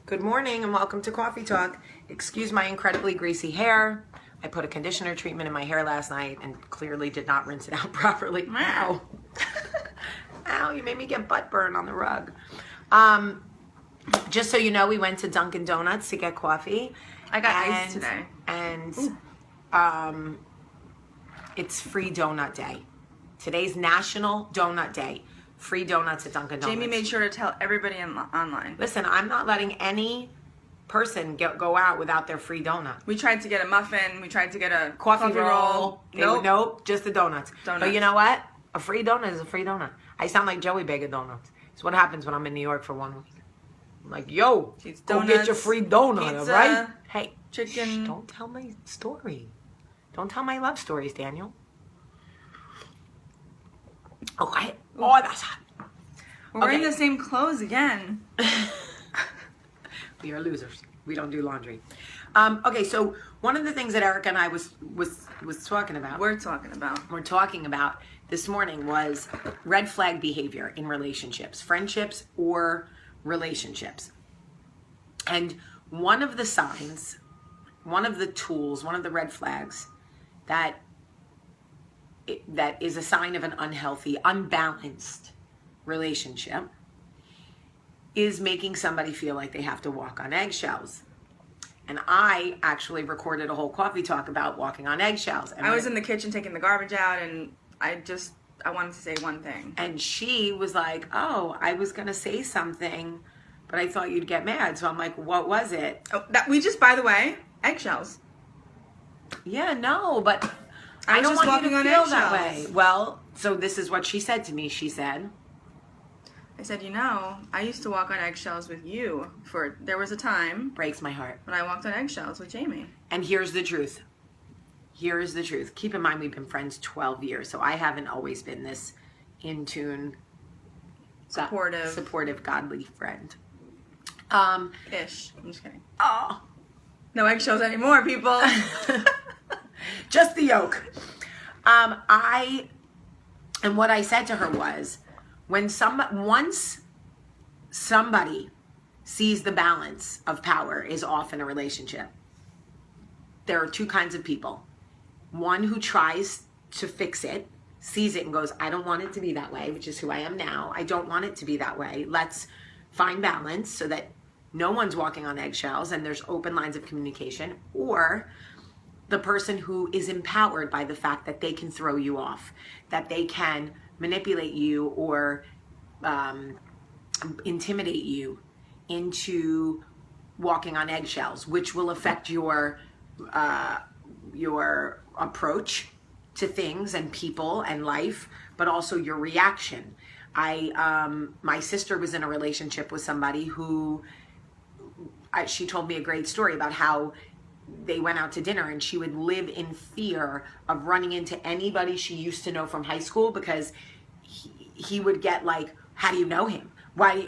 Good morning and welcome to Coffee Talk. Excuse my incredibly greasy hair. I put a conditioner treatment in my hair last night and clearly did not rinse it out properly. Ow. Ow, you made me get butt burn on the rug. Just so you know, we went to Dunkin' Donuts to get coffee. I got ice today. And it's free donut day. Today's National Donut Day. Free donuts at Dunkin' Donuts. Jamie made sure to tell everybody online. Listen, I'm not letting any person go out without their free donut. We tried to get a muffin. We tried to get a Coffee roll. Nope, just the donuts. Donuts. But you know what? A free donut is a free donut. I sound like Joey Bag of Donuts. It's what happens when I'm in New York for 1 week. I'm like, yo, go get your free donut, pizza, right? Hey, chicken. Don't tell my story. Don't tell my love stories, Daniel. Oh, that's hot. We're wearing the same clothes again. We are losers. We don't do laundry. Okay, so one of the things that Erica and I was talking about. We're talking about this morning was red flag behavior in relationships, friendships or relationships. And one of the signs, one of the tools, one of the red flags that is a sign of an unhealthy, unbalanced relationship is making somebody feel like they have to walk on eggshells. And I actually recorded a whole coffee talk about walking on eggshells. And I was in the kitchen taking the garbage out, and I wanted to say one thing. And she was like, oh, I was going to say something, but I thought you'd get mad. So I'm like, what was it? Oh, by the way, eggshells. Yeah, no, but I don't just want you to walking feel on that eggshells. way. Well, so this is what she said to me. She said, I said, I used to walk on eggshells with you there was a time. Breaks my heart. When I walked on eggshells with Jamie. And here's the truth. Here is the truth. Keep in mind, we've been friends 12 years, so I haven't always been this in tune, supportive, godly friend. Ish. I'm just kidding. Oh. No eggshells anymore, people. Just the yolk. And what I said to her was, once somebody sees the balance of power is off in a relationship, there are two kinds of people. One who tries to fix it, sees it and goes, I don't want it to be that way, which is who I am now. I don't want it to be that way. Let's find balance so that no one's walking on eggshells and there's open lines of communication. Or the person who is empowered by the fact that they can throw you off, that they can manipulate you or intimidate you into walking on eggshells, which will affect your approach to things and people and life, but also your reaction. My sister was in a relationship with somebody who, she told me a great story about how they went out to dinner and she would live in fear of running into anybody she used to know from high school because he would get like, how do you know him? Why,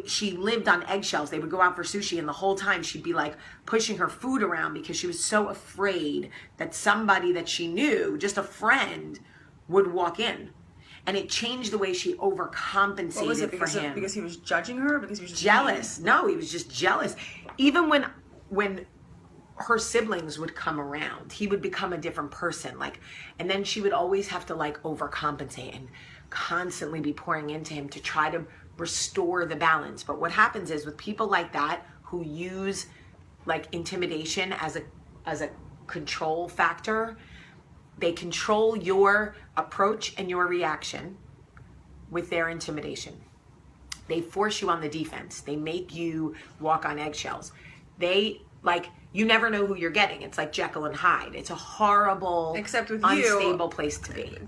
she lived on eggshells. They would go out for sushi and the whole time she'd be like pushing her food around because she was so afraid that somebody that she knew, just a friend, would walk in. And it changed the way she overcompensated What was it, for him. Because he was judging her? Because he was just jealous. No, he was just jealous. Even when her siblings would come around, he would become a different person. And then she would always have to overcompensate and constantly be pouring into him to try to restore the balance. But what happens is with people like that who use intimidation as a control factor, they control your approach and your reaction with their intimidation. They force you on the defense. They make you walk on eggshells. You never know who you're getting. It's like Jekyll and Hyde. It's a horrible, unstable place to be.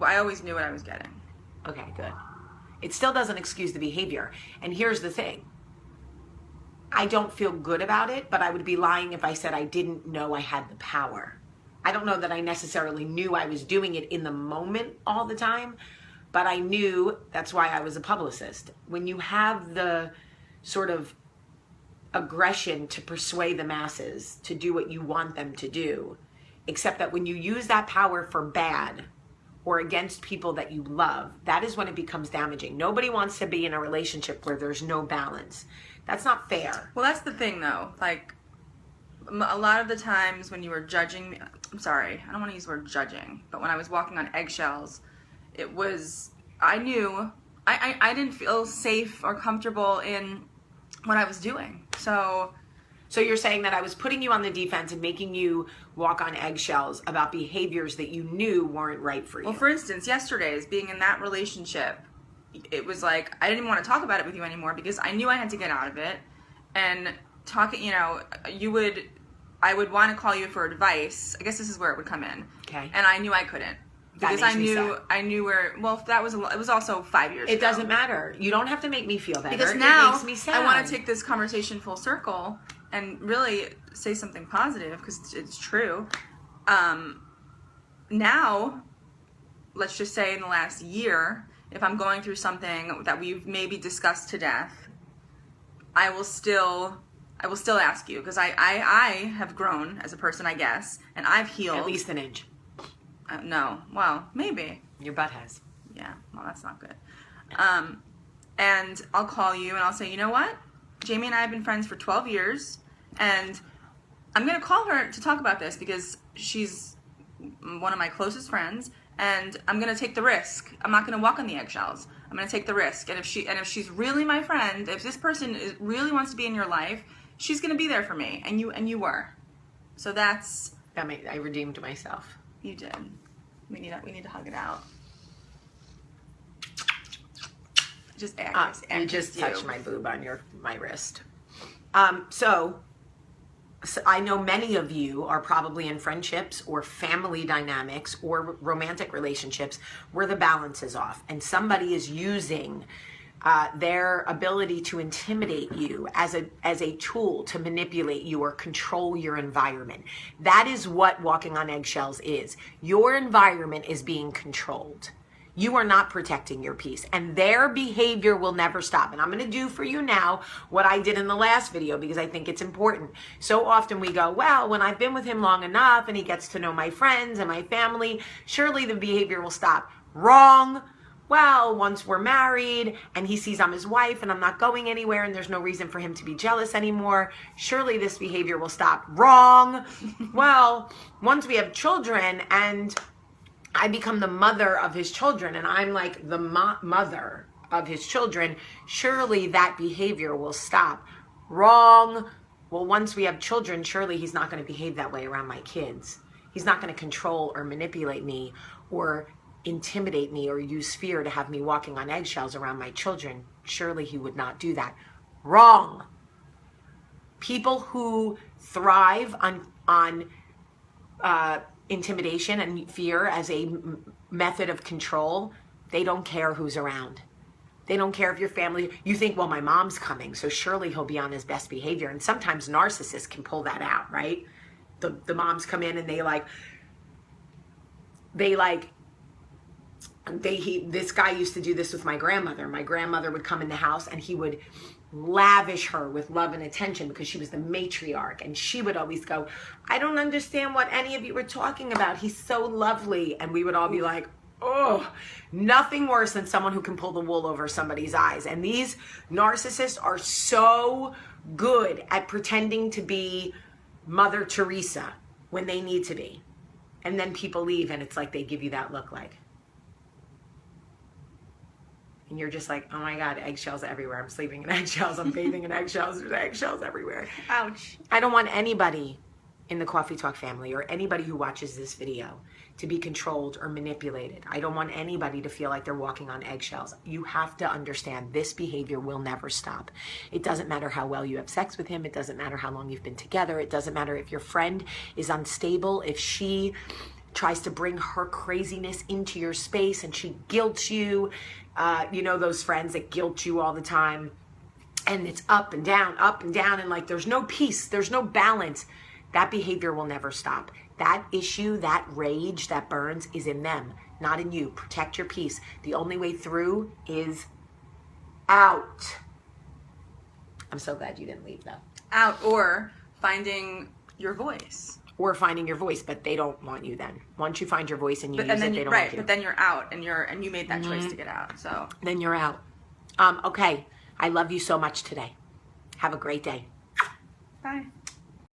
I always knew what I was getting. Okay, good. It still doesn't excuse the behavior. And here's the thing. I don't feel good about it, but I would be lying if I said I didn't know I had the power. I don't know that I necessarily knew I was doing it in the moment all the time, but I knew that's why I was a publicist. When you have the sort of aggression to persuade the masses to do what you want them to do, except that when you use that power for bad or against people that you love, that is when it becomes damaging. Nobody wants to be in a relationship where there's no balance. That's not fair. Well, that's the thing, though. Like, a lot of the times when you were judging me, I'm sorry, I don't want to use the word judging, but when I was walking on eggshells, it was, I knew, I didn't feel safe or comfortable in what I was doing. So you're saying that I was putting you on the defense and making you walk on eggshells about behaviors that you knew weren't right for you. Well, for instance, yesterday's being in that relationship, it was like, I didn't even want to talk about it with you anymore because I knew I had to get out of it. And talking, you know, I would want to call you for advice. I guess this is where it would come in. Okay. And I knew I couldn't. Because I knew where, well, it was also 5 years ago. It doesn't matter. You don't have to make me feel better. Because now it makes me sad. I want to take this conversation full circle and really say something positive because it's true. Now, let's just say in the last year, if I'm going through something that we've maybe discussed to death, I will still ask you because I have grown as a person, I guess, and I've healed. At least an inch. No. Well, maybe. Your butt has. Yeah. Well, that's not good. And I'll call you and I'll say, you know what? Jamie and I have been friends for 12 years, and I'm going to call her to talk about this because she's one of my closest friends, and I'm going to take the risk. I'm not going to walk on the eggshells. I'm going to take the risk. And if she's really my friend, if this person really wants to be in your life, she's going to be there for me. And you were. So I redeemed myself. You did. We need to hug it out. Just you just touched my boob on my wrist. So I know many of you are probably in friendships or family dynamics or romantic relationships where the balance is off and somebody is using their ability to intimidate you as a tool to manipulate you or control your environment. That is what walking on eggshells is. Your environment is being controlled. You are not protecting your peace, and their behavior will never stop. And I'm going to do for you now what I did in the last video because I think it's important. So often we go, well, when I've been with him long enough and he gets to know my friends and my family, surely the behavior will stop. Wrong. Well, once we're married and he sees I'm his wife and I'm not going anywhere and there's no reason for him to be jealous anymore, surely this behavior will stop. Wrong. Well, once we have children and I become the mother of his children and I'm like the mother of his children, surely that behavior will stop. Wrong. Well, once we have children, surely he's not going to behave that way around my kids. He's not going to control or manipulate me or intimidate me or use fear to have me walking on eggshells around my children. Surely he would not do that. Wrong. People who thrive on intimidation and fear as a method of control, they don't care who's around. They don't care if your family, you think, well, my mom's coming, so surely he'll be on his best behavior. And sometimes narcissists can pull that out, right? The moms come in and this guy used to do this with my grandmother. My grandmother would come in the house and he would lavish her with love and attention because she was the matriarch, and she would always go, I don't understand what any of you were talking about. He's so lovely. And we would all be like, oh, nothing worse than someone who can pull the wool over somebody's eyes. And these narcissists are so good at pretending to be Mother Teresa when they need to be. And then people leave and it's like they give you that look like. And you're just like, oh my God, eggshells everywhere. I'm sleeping in eggshells. I'm bathing in eggshells. There's eggshells everywhere. Ouch. I don't want anybody in the Coffee Talk family or anybody who watches this video to be controlled or manipulated. I don't want anybody to feel like they're walking on eggshells. You have to understand this behavior will never stop. It doesn't matter how well you have sex with him. It doesn't matter how long you've been together. It doesn't matter if your friend is unstable, if she tries to bring her craziness into your space and she guilts you. You know those friends that guilt you all the time, and it's up and down, and like there's no peace, there's no balance. That behavior will never stop. That issue, that rage that burns is in them, not in you. Protect your peace. The only way through is out. I'm so glad you didn't leave though. Out, or finding your voice. or finding your voice, but they don't want you then. Once you find your voice and you use it, they don't want you. But then you're out, and you made that choice to get out. So then you're out. Okay. I love you so much today. Have a great day. Bye.